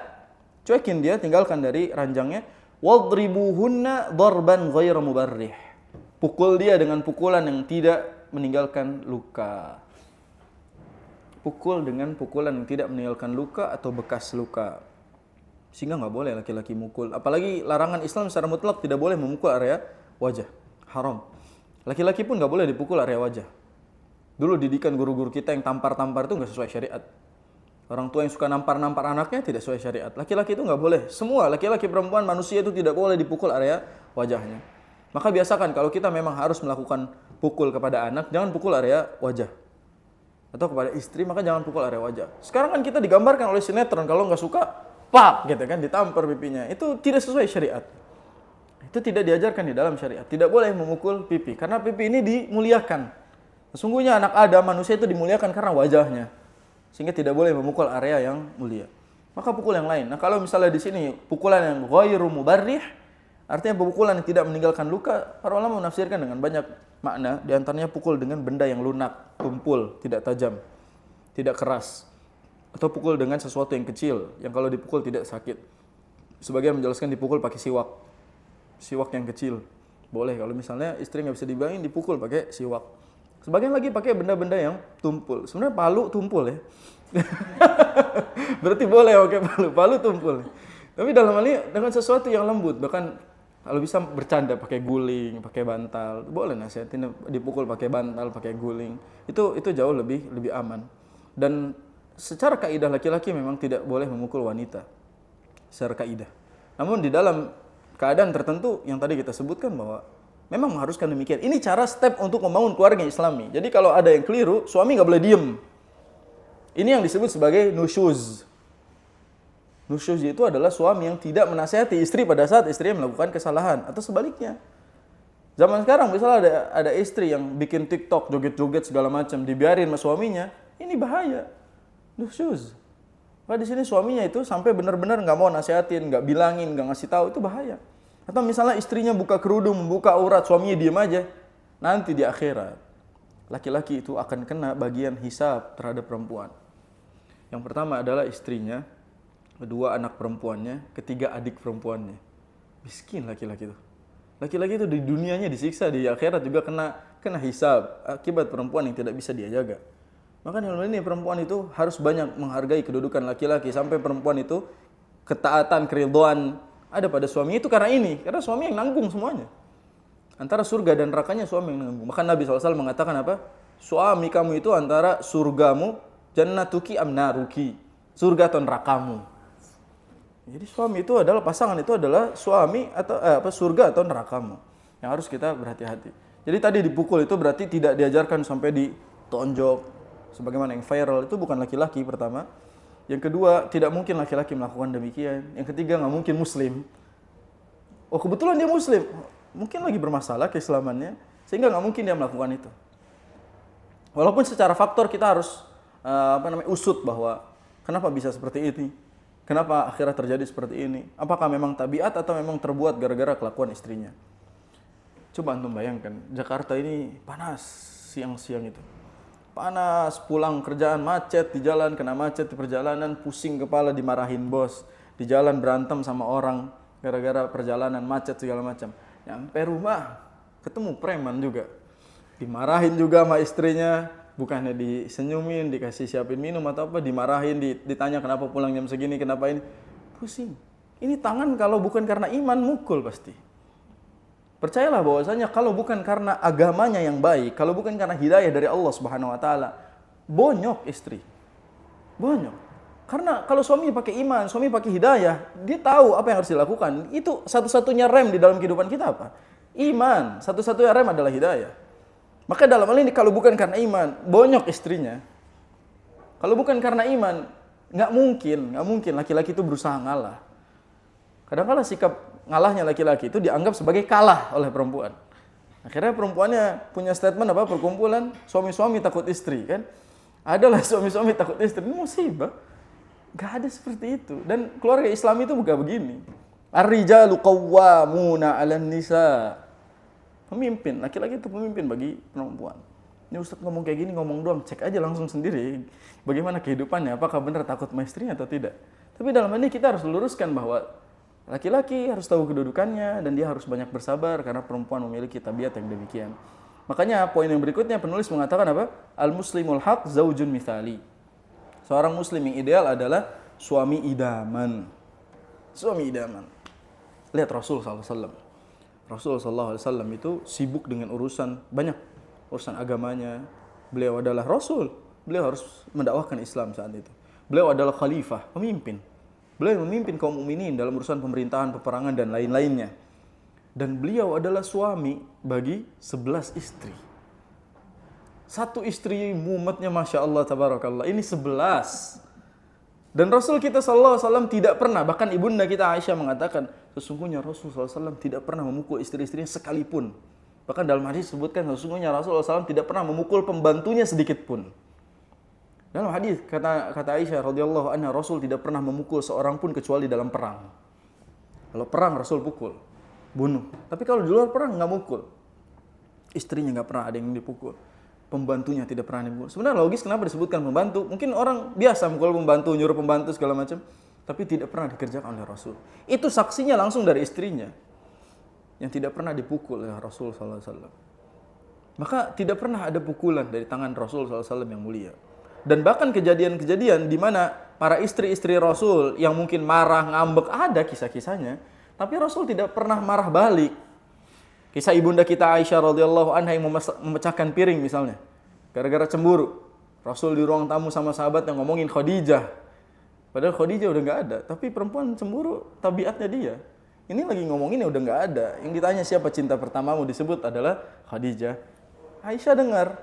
cuekin dia, tinggalkan dari ranjangnya. Wadribuhunna darban ghaira mubarrih. Pukul dia dengan pukulan yang tidak meninggalkan luka. Pukul dengan pukulan yang tidak meninggalkan luka atau bekas luka. Sehingga nggak boleh laki-laki mukul. Apalagi larangan Islam secara mutlak tidak boleh memukul area wajah. Haram. Laki-laki pun nggak boleh dipukul area wajah. Dulu didikan guru-guru kita yang tampar-tampar itu nggak sesuai syariat. Orang tua yang suka nampar-nampar anaknya tidak sesuai syariat. Laki-laki itu nggak boleh. Semua laki-laki, perempuan, manusia itu tidak boleh dipukul area wajahnya. Maka biasakan kalau kita memang harus melakukan pukul kepada anak, jangan pukul area wajah. Atau kepada istri, maka jangan pukul area wajah. Sekarang kan kita digambarkan oleh sinetron, kalau nggak suka, pak, gitu kan, ditampar pipinya. Itu tidak sesuai syariat. Itu tidak diajarkan di dalam syariat. Tidak boleh memukul pipi, karena pipi ini dimuliakan. Sesungguhnya anak Adam, manusia itu dimuliakan karena wajahnya. Sehingga tidak boleh memukul area yang mulia. Maka pukul yang lain. Nah kalau misalnya di sini pukulan yang ghairu mubarrih, artinya pukulan yang tidak meninggalkan luka, para ulama menafsirkan dengan banyak makna. Di antaranya pukul dengan benda yang lunak, tumpul, tidak tajam, tidak keras. Atau pukul dengan sesuatu yang kecil, yang kalau dipukul tidak sakit. Sebagian menjelaskan dipukul pakai siwak. Siwak yang kecil. Boleh kalau misalnya istri nggak bisa dibayangin dipukul pakai siwak. Sebagian lagi pakai benda-benda yang tumpul. Sebenarnya palu tumpul ya. Berarti boleh pakai palu. Palu tumpul. Tapi dalam hal ini dengan sesuatu yang lembut. Bahkan kalau bisa bercanda pakai guling, pakai bantal. Boleh nasihatin dipukul pakai bantal, pakai guling. Itu jauh lebih aman. Dan secara kaidah laki-laki memang tidak boleh memukul wanita. Secara kaidah. Namun di dalam keadaan tertentu yang tadi kita sebutkan bahwa memang mengharuskan demikian. Ini cara step untuk membangun keluarga Islami. Jadi kalau ada yang keliru, suami nggak boleh diem. Ini yang disebut sebagai nusyuz. Nusyuz itu adalah suami yang tidak menasihati istri pada saat istrinya melakukan kesalahan atau sebaliknya. Zaman sekarang misalnya ada istri yang bikin TikTok, joget-joget segala macam, dibiarin sama suaminya, ini bahaya. Nusyuz. Maka di sini suaminya itu sampai benar-benar nggak mau nasihatin, nggak bilangin, nggak ngasih tahu, itu bahaya. Atau misalnya istrinya buka kerudung, membuka aurat, suaminya diem aja. Nanti di akhirat, laki-laki itu akan kena bagian hisab terhadap perempuan. Yang pertama adalah istrinya, kedua anak perempuannya, ketiga adik perempuannya. Miskin laki-laki itu. Laki-laki itu di dunianya disiksa, di akhirat juga kena hisab akibat perempuan yang tidak bisa dia jaga. Maka dalam ini perempuan itu harus banyak menghargai kedudukan laki-laki sampai perempuan itu ketaatan, keridhaan ada pada suami itu karena suami yang nanggung semuanya. Antara surga dan nerakanya suami yang nanggung. Maka Nabi SAW mengatakan apa? Suami kamu itu antara surgamu, jannatuki amnaruki, surga atau nerakamu. Jadi suami itu adalah pasangan itu adalah suami atau surga atau nerakamu. Yang harus kita berhati-hati. Jadi tadi dipukul itu berarti tidak diajarkan sampai ditonjok. Sebagaimana yang viral itu bukan laki-laki pertama. Yang kedua, tidak mungkin laki-laki melakukan demikian. Yang ketiga, nggak mungkin muslim. Oh kebetulan dia muslim, mungkin lagi bermasalah keislamannya, sehingga nggak mungkin dia melakukan itu. Walaupun secara faktor kita harus usut bahwa kenapa bisa seperti ini, kenapa akhirnya terjadi seperti ini. Apakah memang tabiat atau memang terbuat gara-gara kelakuan istrinya. Coba antum bayangkan, Jakarta ini panas siang-siang itu. Panas, pulang kerjaan macet di jalan, kena macet di perjalanan, pusing kepala dimarahin bos, di jalan berantem sama orang gara-gara perjalanan macet segala macam. Nyampe rumah ketemu preman juga, dimarahin juga sama istrinya, bukannya disenyumin, dikasih siapin minum atau apa, dimarahin, ditanya kenapa pulang jam segini, kenapa ini, pusing. Ini tangan kalau bukan karena iman mukul pasti. Percayalah bahwasanya kalau bukan karena agamanya yang baik, kalau bukan karena hidayah dari Allah Subhanahu wa taala, bonyok istri. Bonyok. Karena kalau suami pakai iman, suami pakai hidayah, dia tahu apa yang harus dilakukan. Itu satu-satunya rem di dalam kehidupan kita apa? Iman. Satu-satunya rem adalah hidayah. Maka dalam hal ini kalau bukan karena iman, bonyok istrinya. Kalau bukan karena iman, nggak mungkin laki-laki itu berusaha ngalah. Kadang-kadang sikap ngalahnya laki-laki itu dianggap sebagai kalah oleh perempuan. Akhirnya perempuannya punya statement apa? Perkumpulan suami-suami takut istri kan? Adalah suami-suami takut istri. Ini musibah. Gak ada seperti itu. Dan keluarga Islam itu bukan begini. Ar-rijalu qawwamuna 'alan nisa. Pemimpin, laki-laki itu pemimpin bagi perempuan. Ini Ustaz ngomong kayak gini, ngomong doang, cek aja langsung sendiri bagaimana kehidupannya, apakah benar takut sama istrinya atau tidak. Tapi dalam ini kita harus luruskan bahwa laki-laki harus tahu kedudukannya dan dia harus banyak bersabar karena perempuan memiliki tabiat yang demikian. Makanya poin yang berikutnya penulis mengatakan apa? Al-muslimul haq zaujun mithali. Seorang muslim yang ideal adalah suami idaman. Suami idaman. Lihat Rasul SAW. Rasul SAW itu sibuk dengan urusan banyak. Urusan agamanya. Beliau adalah Rasul. Beliau harus mendakwahkan Islam saat itu. Beliau adalah khalifah, pemimpin. Beliau memimpin kaum mukminin dalam urusan pemerintahan, peperangan, dan lain-lainnya. Dan beliau adalah suami bagi 11 istri. Satu istri mumetnya Masya Allah, tabarakallah. Ini 11. Dan Rasul kita SAW tidak pernah, bahkan ibunda kita Aisyah mengatakan, sesungguhnya Rasul SAW tidak pernah memukul istri-istrinya sekalipun. Bahkan dalam hadis disebutkan, sesungguhnya Rasul SAW tidak pernah memukul pembantunya sedikit pun. Dalam hadis kata Aisyah radhiyallahu anha, Rasul tidak pernah memukul seorang pun kecuali dalam perang. Kalau perang Rasul pukul, bunuh. Tapi kalau di luar perang nggak mukul. Istrinya nggak pernah ada yang dipukul. Pembantunya tidak pernah dipukul. Sebenarnya logis kenapa disebutkan pembantu? Mungkin orang biasa mukul pembantu, nyuruh pembantu segala macam. tapi tidak pernah dikerjakan oleh Rasul. Itu saksinya langsung dari istrinya yang tidak pernah dipukul oleh Rasul SAW. Maka tidak pernah ada pukulan dari tangan Rasul SAW yang mulia. Dan bahkan kejadian-kejadian di mana para istri-istri Rasul yang mungkin marah, ngambek, ada kisah-kisahnya, tapi Rasul tidak pernah marah balik. Kisah ibunda kita Aisyah radhiyallahu anha yang memecahkan piring misalnya, gara-gara cemburu. Rasul di ruang tamu sama sahabat yang ngomongin Khadijah. Padahal Khadijah udah nggak ada, tapi perempuan cemburu tabiatnya dia. Ini lagi ngomongin ya udah nggak ada. Yang ditanya siapa cinta pertamamu disebut adalah Khadijah. Aisyah dengar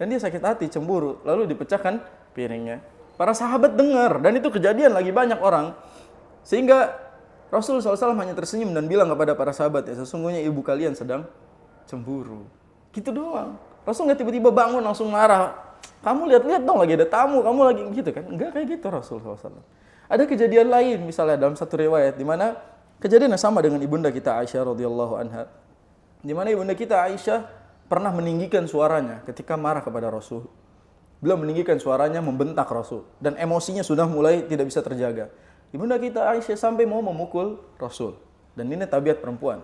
dan dia sakit hati, cemburu, lalu dipecahkan piringnya. Para sahabat dengar dan itu kejadian lagi banyak orang. Sehingga Rasul SAW hanya tersenyum dan bilang kepada para sahabat, ya sesungguhnya ibu kalian sedang cemburu. Gitu doang. Rasul nggak tiba-tiba bangun langsung marah. Kamu lihat-lihat dong lagi ada tamu, kamu lagi gitu kan? Enggak kayak gitu Rasul SAW. Ada kejadian lain misalnya dalam satu riwayat di mana kejadian yang sama dengan ibunda kita Aisyah radhiyallahu anha. Di mana ibunda kita Aisyah pernah meninggikan suaranya ketika marah kepada Rasul. Beliau meninggikan suaranya membentak Rasul dan emosinya sudah mulai tidak bisa terjaga. Ibunda kita Aisyah sampai mau memukul Rasul. Dan ini tabiat perempuan.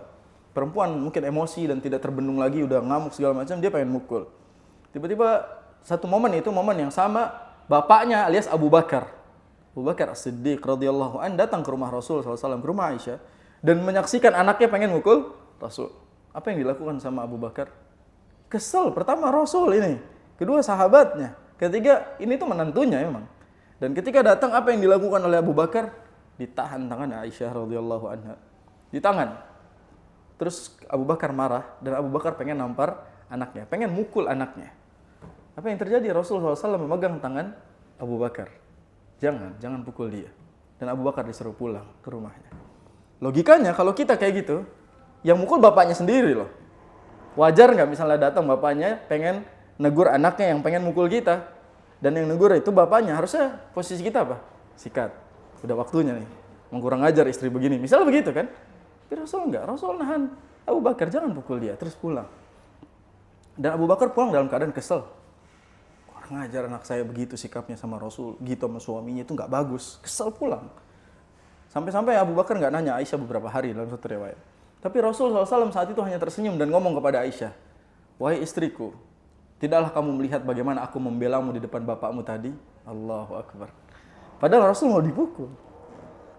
Perempuan mungkin emosi dan tidak terbendung lagi, udah ngamuk segala macam, dia pengen mukul. Tiba-tiba satu momen itu momen yang sama, bapaknya alias Abu Bakar. Abu Bakar As-Siddiq radhiyallahu anhu datang ke rumah Rasul SAW, ke rumah Aisyah, dan menyaksikan anaknya pengen mukul Rasul. Apa yang dilakukan sama Abu Bakar? Kesel, pertama Rasul ini, kedua sahabatnya, ketiga ini tuh menantunya memang. Dan ketika datang apa yang dilakukan oleh Abu Bakar? Ditahan tangan Aisyah radhiyallahu anha. Di tangan. Terus Abu Bakar marah dan Abu Bakar pengen nampar anaknya, pengen mukul anaknya. Apa yang terjadi? Rasulullah SAW memegang tangan Abu Bakar. Jangan pukul dia. Dan Abu Bakar disuruh pulang ke rumahnya. Logikanya kalau kita kayak gitu, yang mukul bapaknya sendiri loh. Wajar nggak misalnya datang bapaknya pengen negur anaknya yang pengen mukul kita. Dan yang negur itu bapaknya, harusnya posisi kita apa? Sikat. Udah waktunya nih, mau kurang ajar istri begini. Misalnya begitu kan? Tapi Rasul enggak. Rasul nahan Abu Bakar, jangan pukul dia, terus pulang. Dan Abu Bakar pulang dalam keadaan kesel. Kurang ajar anak saya begitu sikapnya sama Rasul, gitu sama suaminya, itu enggak bagus. Kesel pulang. Sampai-sampai Abu Bakar enggak nanya Aisyah beberapa hari dalam satu riwayat. Tapi Rasul SAW saat itu hanya tersenyum dan ngomong kepada Aisyah, wahai istriku, tidaklah kamu melihat bagaimana aku membelamu di depan bapakmu tadi? Allahu Akbar. Padahal Rasul mau dipukul.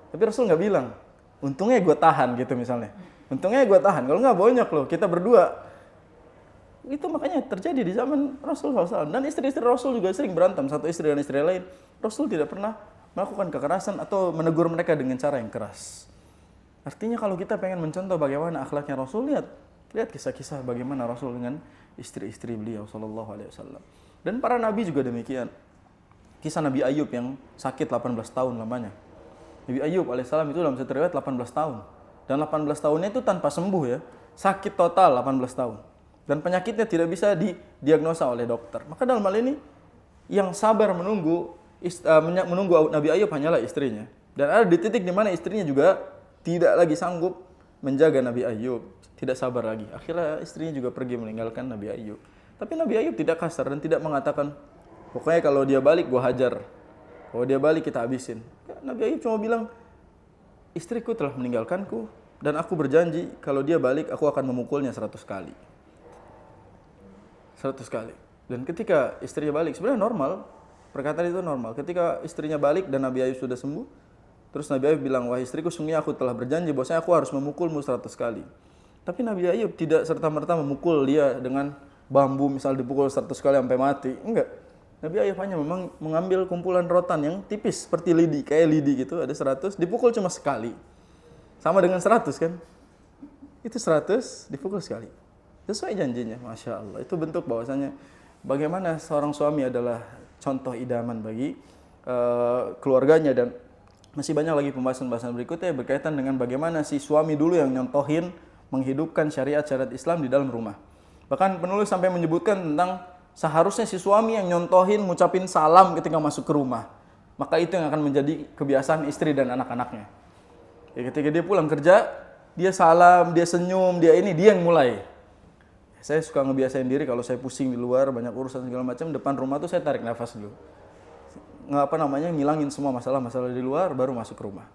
Tapi Rasul nggak bilang, untungnya gue tahan gitu misalnya. Untungnya gue tahan, kalau nggak banyak loh, kita berdua. Itu makanya terjadi di zaman Rasul SAW. Dan istri-istri Rasul juga sering berantem, satu istri dan istri lain. Rasul tidak pernah melakukan kekerasan atau menegur mereka dengan cara yang keras. Artinya kalau kita pengen mencontoh bagaimana akhlaknya Rasul, lihat kisah-kisah bagaimana Rasul dengan istri-istri beliau sallallahu alaihi wasallam. Dan para nabi juga demikian. Kisah Nabi Ayub yang sakit 18 tahun lamanya. Nabi Ayub alaihissalam itu dalam satu riwayat 18 tahun. Dan 18 tahunnya itu tanpa sembuh ya. Sakit total 18 tahun. Dan penyakitnya tidak bisa didiagnosa oleh dokter. Maka dalam hal ini yang sabar menunggu Nabi Ayub hanyalah istrinya. Dan ada di titik di mana istrinya juga tidak lagi sanggup menjaga Nabi Ayub. Tidak sabar lagi. Akhirnya istrinya juga pergi meninggalkan Nabi Ayub. Tapi Nabi Ayub tidak kasar dan tidak mengatakan, pokoknya kalau dia balik gue hajar. Kalau dia balik kita habisin. Nabi Ayub cuma bilang, istriku telah meninggalkanku dan aku berjanji kalau dia balik aku akan memukulnya 100 kali. 100 kali. Dan ketika istrinya balik, sebenarnya normal. Perkataan itu normal. Ketika istrinya balik dan Nabi Ayub sudah sembuh, terus Nabi Ayub bilang, wahai istriku, sungguh aku telah berjanji bahwasanya aku harus memukulmu 100 kali. Tapi Nabi Ayub tidak serta-merta memukul dia dengan bambu, misal dipukul 100 kali sampai mati. Enggak. Nabi Ayub hanya memang mengambil kumpulan rotan yang tipis, seperti lidi, kayak lidi gitu, ada 100, dipukul cuma sekali. Sama dengan 100 kan? Itu 100, dipukul sekali. Sesuai janjinya, Masya Allah. Itu bentuk bahwasanya bagaimana seorang suami adalah contoh idaman bagi keluarganya. Dan masih banyak lagi pembahasan-pembahasan berikutnya berkaitan dengan bagaimana si suami dulu yang nyontohin menghidupkan syariat-syariat Islam di dalam rumah. Bahkan penulis sampai menyebutkan tentang seharusnya si suami yang nyontohin ngucapin salam ketika masuk ke rumah. Maka itu yang akan menjadi kebiasaan istri dan anak-anaknya. Ya, ketika dia pulang kerja, dia salam, dia senyum, dia yang mulai. Saya suka ngebiasain diri kalau saya pusing di luar, banyak urusan segala macam, depan rumah tuh saya tarik nafas dulu. ngilangin semua masalah-masalah di luar baru masuk ke rumah.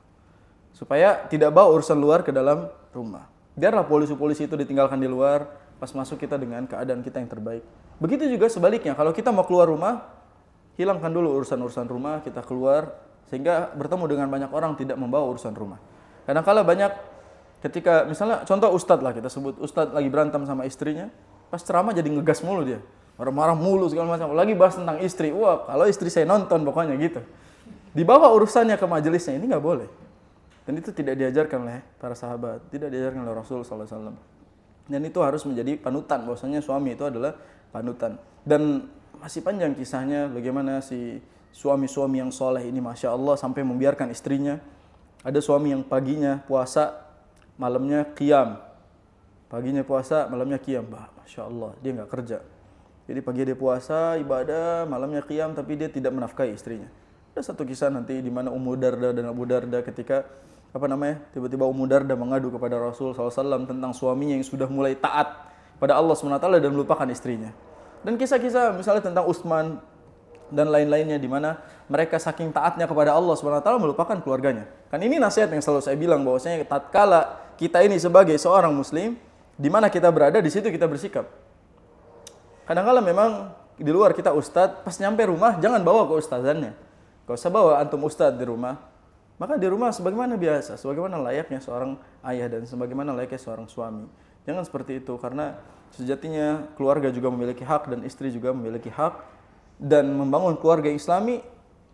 Supaya tidak bawa urusan luar ke dalam rumah. Biarlah polisi-polisi itu ditinggalkan di luar, pas masuk kita dengan keadaan kita yang terbaik. Begitu juga sebaliknya, kalau kita mau keluar rumah, hilangkan dulu urusan-urusan rumah, kita keluar sehingga bertemu dengan banyak orang tidak membawa urusan rumah. Kadang-kala banyak ketika misalnya contoh ustadz lah, kita sebut ustadz lagi berantem sama istrinya, pas ceramah jadi ngegas mulu dia. Marah-marah mulu segala macam. Lagi bahas tentang istri. Wah, kalau istri saya nonton pokoknya gitu. Dibawa urusannya ke majelisnya, ini nggak boleh. Dan itu tidak diajarkan oleh para sahabat, tidak diajarkan oleh Rasul SAW. Dan itu harus menjadi panutan, bahwasanya suami itu adalah panutan. Dan masih panjang kisahnya bagaimana si suami-suami yang soleh ini, Masya Allah, sampai membiarkan istrinya. Ada suami yang paginya puasa, malamnya qiyam. Paginya puasa, malamnya qiyam. Masya Allah, dia nggak kerja. Jadi pagi dia puasa, ibadah, malamnya qiyam, tapi dia tidak menafkahi istrinya. Ada satu kisah nanti di mana Ummu Darda dan Abu Darda ketika tiba-tiba Ummu Darda mengadu kepada Rasul SAW tentang suaminya yang sudah mulai taat pada Allah SWT dan melupakan istrinya. Dan kisah-kisah misalnya tentang Utsman dan lain-lainnya di mana mereka saking taatnya kepada Allah SWT melupakan keluarganya. Kan ini nasihat yang selalu saya bilang, bahwasanya tatkala kita ini sebagai seorang muslim, di mana kita berada di situ kita bersikap. Kadang-kala memang di luar kita ustadz, pas nyampe rumah jangan bawa ke ustadzannya. Gak usah bawa antum ustadz di rumah. Maka di rumah sebagaimana biasa, sebagaimana layaknya seorang ayah dan sebagaimana layaknya seorang suami. Jangan seperti itu, karena sejatinya keluarga juga memiliki hak dan istri juga memiliki hak. Dan membangun keluarga Islami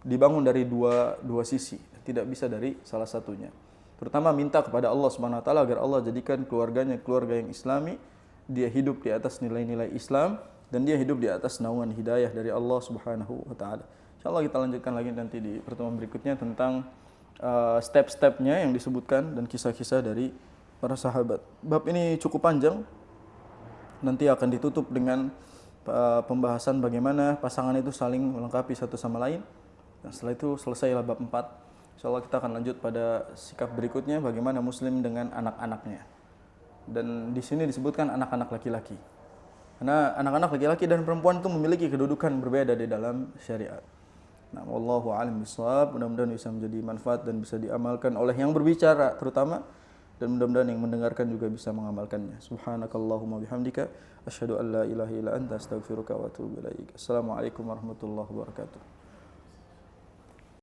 dibangun dari dua sisi, tidak bisa dari salah satunya. Terutama minta kepada Allah SWT agar Allah jadikan keluarganya keluarga yang Islami, dia hidup di atas nilai-nilai Islam, dan dia hidup di atas naungan hidayah dari Allah Subhanahu wa taala. Insyaallah kita lanjutkan lagi nanti di pertemuan berikutnya tentang step-stepnya yang disebutkan dan kisah-kisah dari para sahabat. Bab ini cukup panjang. Nanti akan ditutup dengan pembahasan bagaimana pasangan itu saling melengkapi satu sama lain. Dan setelah itu selesailah bab 4. Insyaallah kita akan lanjut pada sikap berikutnya, bagaimana muslim dengan anak-anaknya. Dan di sini disebutkan anak-anak laki-laki. Karena anak-anak laki-laki dan perempuan itu memiliki kedudukan berbeda di dalam syariat. Nah, wallahu a'lam bishawab. Mudah-mudahan bisa menjadi manfaat dan bisa diamalkan oleh yang berbicara terutama, dan mudah-mudahan yang mendengarkan juga bisa mengamalkannya. Subhanakallahumma bihamdika asyhadu an la ilaha illa anta astaghfiruka wa atubu ilaik. Assalamualaikum warahmatullahi wabarakatuh.